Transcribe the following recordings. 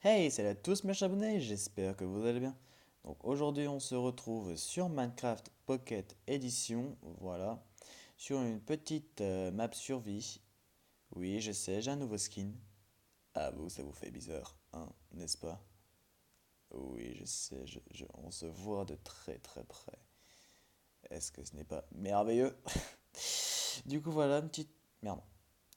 Hey, salut à tous mes abonnés, j'espère que vous allez bien. Donc aujourd'hui on se retrouve sur Minecraft Pocket Edition, voilà, sur une petite map survie. Oui, je sais, j'ai un nouveau skin. Ah vous, ça vous fait bizarre, hein, n'est-ce pas? Oui, je sais, on se voit de très très près. Est-ce que ce n'est pas merveilleux? Du coup voilà, une petite... Merde,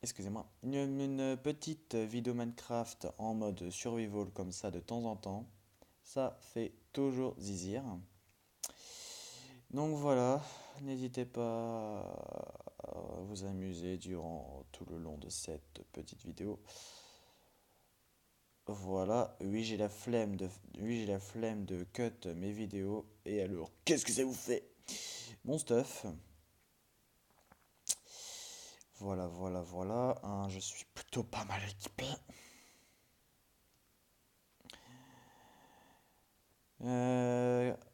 excusez-moi. Une petite vidéo Minecraft en mode survival comme ça de temps en temps. Ça fait toujours zizir. Donc voilà, n'hésitez pas à vous amuser durant tout le long de cette petite vidéo. Voilà, oui, j'ai la flemme de cut mes vidéos. Et alors, qu'est-ce que ça vous fait? Mon stuff. Voilà, voilà, voilà. Hein, je suis plutôt pas mal équipé.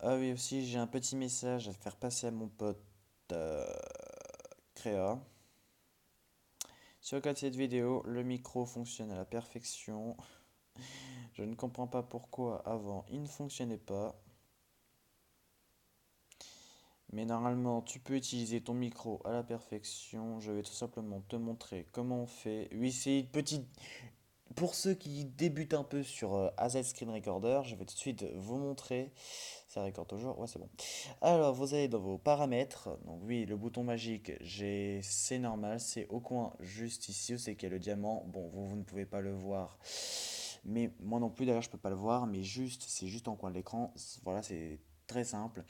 Ah oui, aussi, j'ai un petit message à faire passer à mon pote euh, Créa. Si vous regardez cette vidéo, le micro fonctionne à la perfection. Je ne comprends pas pourquoi avant il ne fonctionnait pas. Mais normalement, tu peux utiliser ton micro à la perfection. Je vais tout simplement te montrer comment on fait. Oui, c'est une petite... Pour ceux qui débutent un peu sur AZ Screen Recorder, je vais tout de suite vous montrer. Ça recorde toujours? Ouais, c'est bon. Alors, vous allez dans vos paramètres. Donc oui, le bouton magique, c'est normal. C'est au coin juste ici où c'est qu'il y a le diamant. Bon, vous ne pouvez pas le voir. Mais moi non plus, d'ailleurs, je peux pas le voir. Mais juste, c'est juste en coin de l'écran. Voilà, c'est très simple.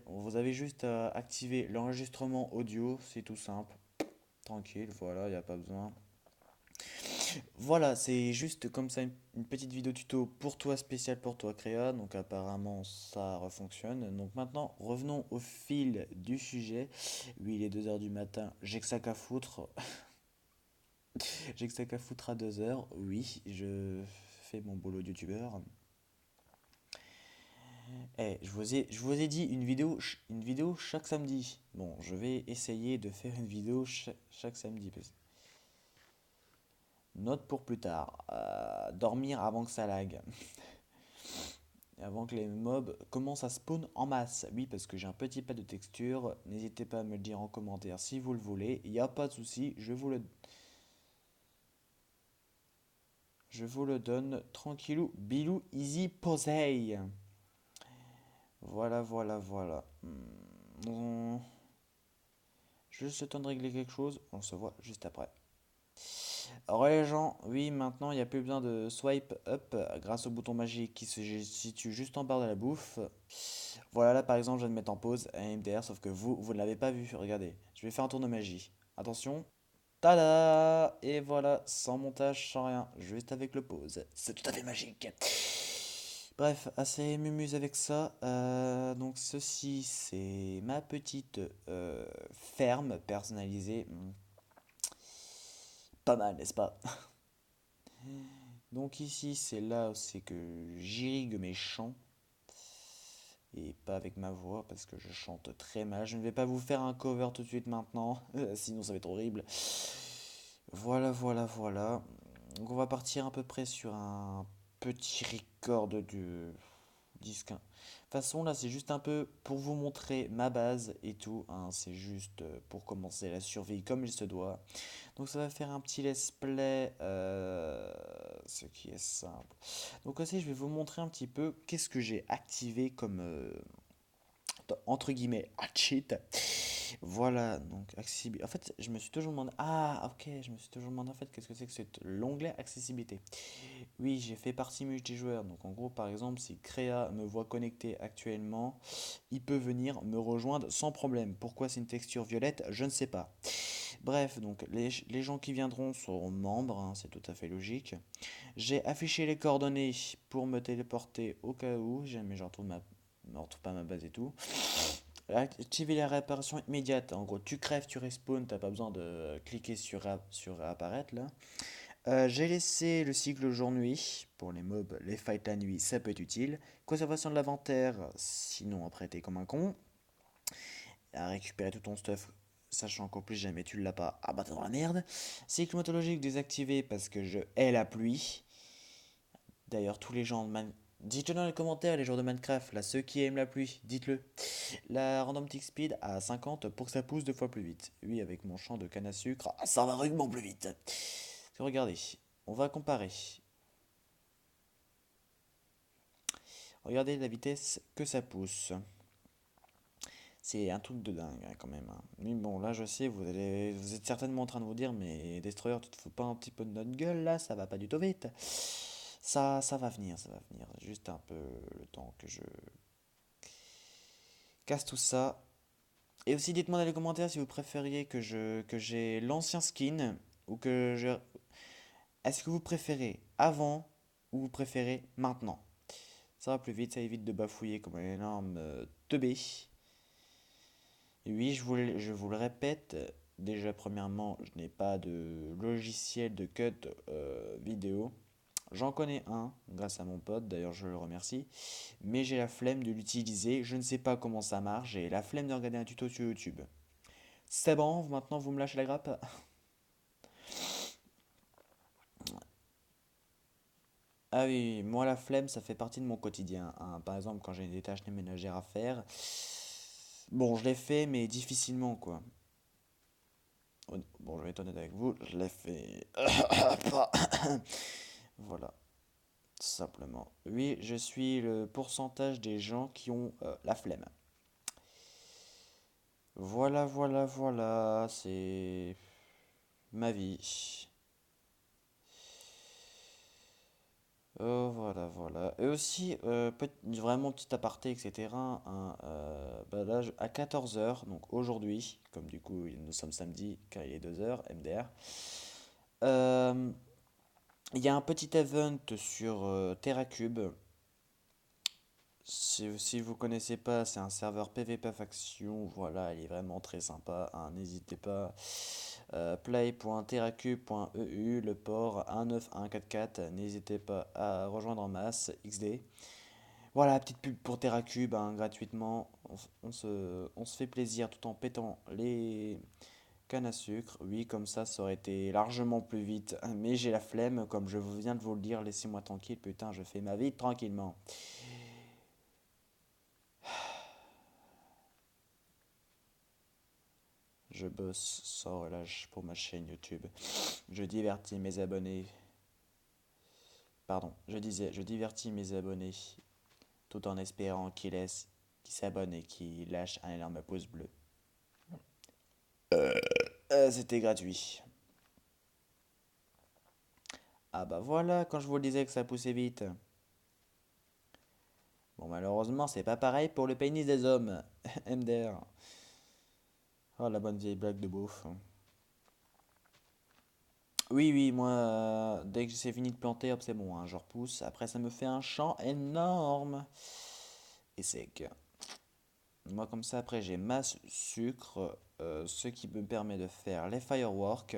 Vous avez juste à activer l'enregistrement audio. C'est tout simple. Tranquille, voilà, il n'y a pas besoin. Voilà, c'est juste comme ça une petite vidéo tuto pour toi, spéciale pour toi, Créa. Donc apparemment ça fonctionne. Donc maintenant, revenons au fil du sujet. Oui, il est 2 heures du matin, j'ai que ça qu'à foutre. J'ai que ça qu'à foutre à 2 heures. Oui, je fais mon boulot de youtubeur. Eh, je vous ai dit une vidéo chaque samedi. Bon, je vais essayer de faire une vidéo chaque samedi. Note pour plus tard. Dormir avant que ça lag. Avant que les mobs commencent à spawn en masse. Oui, parce que j'ai un petit pas de texture. N'hésitez pas à me le dire en commentaire si vous le voulez. Il n'y a pas de souci, je vous le donne tranquillou, bilou, easy, posey. Voilà, voilà, voilà. Juste le temps de régler quelque chose. On se voit juste après. Alors les gens, oui, maintenant il n'y a plus besoin de swipe up grâce au bouton magique qui se situe juste en bas de la bouffe. Voilà, là par exemple, je viens de mettre en pause un MDR, sauf que vous ne l'avez pas vu. Regardez, je vais faire un tour de magie. Attention. Tada! Et voilà, sans montage, sans rien, juste avec le pause. C'est tout à fait magique. Bref, assez mumuse avec ça. Donc ceci, c'est ma petite ferme personnalisée. Pas mal, n'est-ce pas? Donc ici, c'est là où c'est que j'irrigue mes chants. Et pas avec ma voix parce que je chante très mal. Je ne vais pas vous faire un cover tout de suite maintenant, sinon ça va être horrible. Voilà, voilà, voilà. Donc on va partir à peu près sur un petit record de 10-15. De toute façon, là, c'est juste un peu pour vous montrer ma base et tout, hein. C'est juste pour commencer la survie comme il se doit. Donc ça va faire un petit let's play, ce qui est simple. Donc aussi, je vais vous montrer un petit peu qu'est-ce que j'ai activé comme, entre guillemets, cheat. Voilà, donc accessibilité. En fait, je me suis toujours demandé, ah ok, je me suis toujours demandé en fait qu'est-ce que c'est que l'onglet accessibilité. Oui, j'ai fait partie multijoueur, donc en gros, par exemple, si Créa me voit connecté actuellement, il peut venir me rejoindre sans problème. Pourquoi c'est une texture violette, je ne sais pas. Bref, donc les gens qui viendront seront membres, hein, c'est tout à fait logique. J'ai affiché les coordonnées pour me téléporter au cas où, jamais je retrouve pas ma base et tout. Activer la réapparition immédiate. En gros, tu crèves, tu respawns, t'as pas besoin de cliquer sur apparaître là. J'ai laissé le cycle jour-nuit pour les mobs, les fights la nuit, ça peut être utile. Conservation de l'inventaire, sinon après t'es comme un con. À récupérer tout ton stuff, sachant qu'en plus jamais tu l'as pas, ah bah t'es dans la merde. Cycle météorologique désactivé parce que je hais la pluie. D'ailleurs, tous les gens de dites-le dans les commentaires, les joueurs de Minecraft, là, ceux qui aiment la pluie, dites-le. La random tick speed à 50 pour que ça pousse deux fois plus vite. Oui, avec mon champ de canne à sucre, ça va rudement plus vite. Regardez, on va comparer. Regardez la vitesse que ça pousse. C'est un truc de dingue hein, quand même, hein. Mais bon, là je sais, vous êtes certainement en train de vous dire, mais Destroyer, tu te fous pas un petit peu de notre gueule là, ça va pas du tout vite. Ça va venir, ça va venir. Juste un peu le temps que je casse tout ça. Et aussi, dites-moi dans les commentaires si vous préfériez que j'ai l'ancien skin ou que je. Est-ce que vous préférez avant ou vous préférez maintenant? Ça va plus vite, ça évite de bafouiller comme un énorme teubé. Oui, je vous le répète, déjà premièrement, je n'ai pas de logiciel de cut vidéo. J'en connais un grâce à mon pote, d'ailleurs je le remercie, mais j'ai la flemme de l'utiliser, je ne sais pas comment ça marche, j'ai la flemme de regarder un tuto sur YouTube. C'est bon, maintenant vous me lâchez la grappe? Ah oui, oui, moi la flemme ça fait partie de mon quotidien, hein. Par exemple quand j'ai des tâches ménagères à faire, bon je l'ai fait mais difficilement quoi. Bon je vais être honnête avec vous, je l'ai fait pas. Voilà, tout simplement. Oui, je suis le pourcentage des gens qui ont la flemme. Voilà, voilà, voilà, c'est ma vie. Voilà, voilà. Et aussi, vraiment petit aparté, etc. Hein, bah là, à 14 heures donc aujourd'hui, comme du coup nous sommes samedi, car il est 2 heures, MDR, euh, il y a un petit event sur TerraCube. Si vous connaissez pas, c'est un serveur PvP faction. Voilà, il est vraiment très sympa, hein. N'hésitez pas. Play.terracube.eu, le port 19144. N'hésitez pas à rejoindre en masse XD. Voilà, petite pub pour TerraCube, hein, gratuitement. On se fait plaisir tout en pétant les cannes à sucre. Oui, comme ça aurait été largement plus vite. Mais j'ai la flemme, comme je viens de vous le dire. Laissez-moi tranquille, putain, je fais ma vie tranquillement. Je bosse sans relâche pour ma chaîne YouTube. Je divertis mes abonnés. Pardon, je disais, je divertis mes abonnés tout en espérant qu'ils s'abonnent et qu'ils lâchent un énorme pouce bleu. C'était gratuit. Ah bah voilà, quand je vous le disais que ça poussait vite. Bon, malheureusement, c'est pas pareil pour le pénis des hommes. MDR. Oh, la bonne vieille blague de beauf. Oui, oui, moi, dès que c'est fini de planter, hop, c'est bon, hein, je repousse. Après, ça me fait un champ énorme et sec. Moi, comme ça, après, j'ai masse sucre, ce qui me permet de faire les fireworks.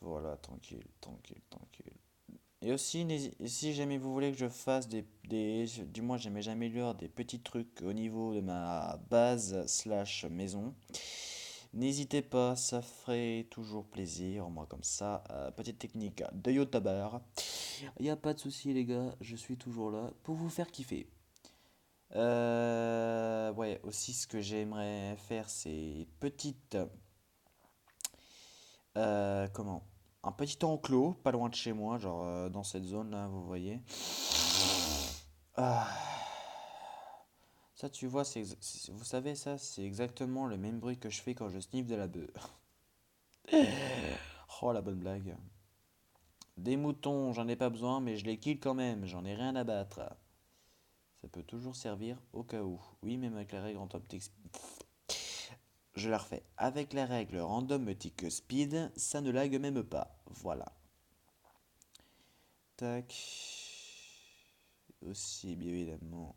Voilà, tranquille, tranquille, tranquille. Et aussi, si jamais vous voulez que je fasse du moins, j'améliore des petits trucs au niveau de ma base slash maison. N'hésitez pas, ça ferait toujours plaisir, moi comme ça. Petite technique de youtubeur. Il n'y a pas de souci les gars, je suis toujours là pour vous faire kiffer. Ouais, aussi ce que j'aimerais faire, c'est comment? Un petit enclos, pas loin de chez moi, genre dans cette zone là, vous voyez. Ah, ça tu vois, vous savez ça, c'est exactement le même bruit que je fais quand je sniffe de la bœuf. Oh la bonne blague. Des moutons, j'en ai pas besoin, mais je les kill quand même, j'en ai rien à battre. Ça peut toujours servir au cas où. Oui, même avec la règle en top text. Je la refais. Avec la règle random tick speed, ça ne lag même pas. Voilà. Tac. Aussi, bien évidemment.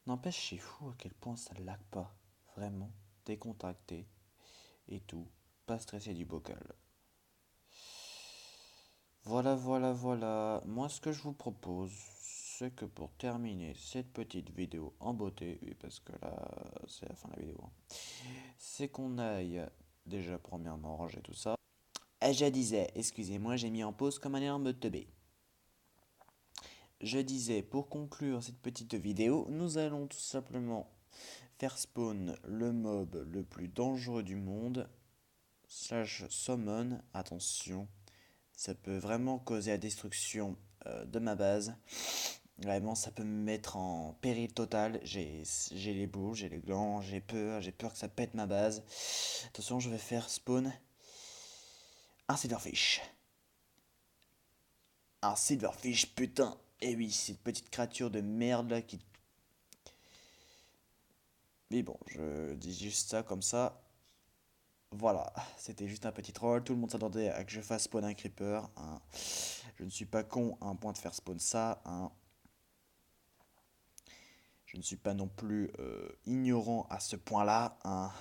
N'empêche, c'est fou à quel point ça ne lag pas. Vraiment. Décontracté. Et tout. Pas stressé du bocal. Voilà, voilà, voilà. Moi, ce que je vous propose, c'est que pour terminer cette petite vidéo en beauté, oui, parce que là, c'est la fin de la vidéo, hein, c'est qu'on aille déjà premièrement ranger tout ça. Je disais, excusez-moi, j'ai mis en pause comme un énorme teubé. Je disais, pour conclure cette petite vidéo, nous allons tout simplement faire spawn le mob le plus dangereux du monde, slash summon, attention, ça peut vraiment causer la destruction de ma base. Vraiment, ça peut me mettre en péril total. J'ai les boules, j'ai les glands, j'ai peur que ça pète ma base. Attention, je vais faire spawn un silverfish. Un silverfish, putain. Et oui, cette petite créature de merde là qui. Mais bon, je dis juste ça comme ça. Voilà, c'était juste un petit troll. Tout le monde s'attendait à que je fasse spawn un creeper, hein. Je ne suis pas con à un point de faire spawn ça, hein. Je ne suis pas non plus ignorant à ce point-là, hein.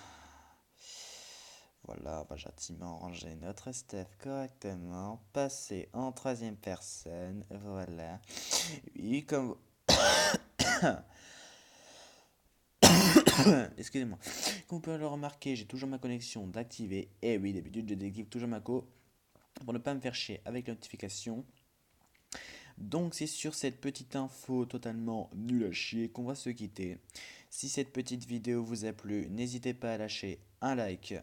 Voilà, on va gentiment ranger notre Steph correctement, passer en troisième personne, voilà. Oui, comme... Excusez-moi. Comme vous pouvez le remarquer, j'ai toujours ma connexion d'activer. Et oui, d'habitude, je désactive toujours ma co pour ne pas me faire chier avec la notification. Donc c'est sur cette petite info totalement nulle à chier qu'on va se quitter. Si cette petite vidéo vous a plu, n'hésitez pas à lâcher un like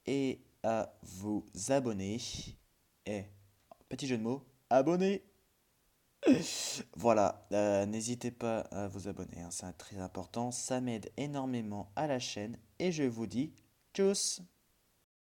et à vous abonner. Et, petit jeu de mots, abonnez. Voilà, n'hésitez pas à vous abonner, hein, c'est très important, ça m'aide énormément à la chaîne et je vous dis tchuss.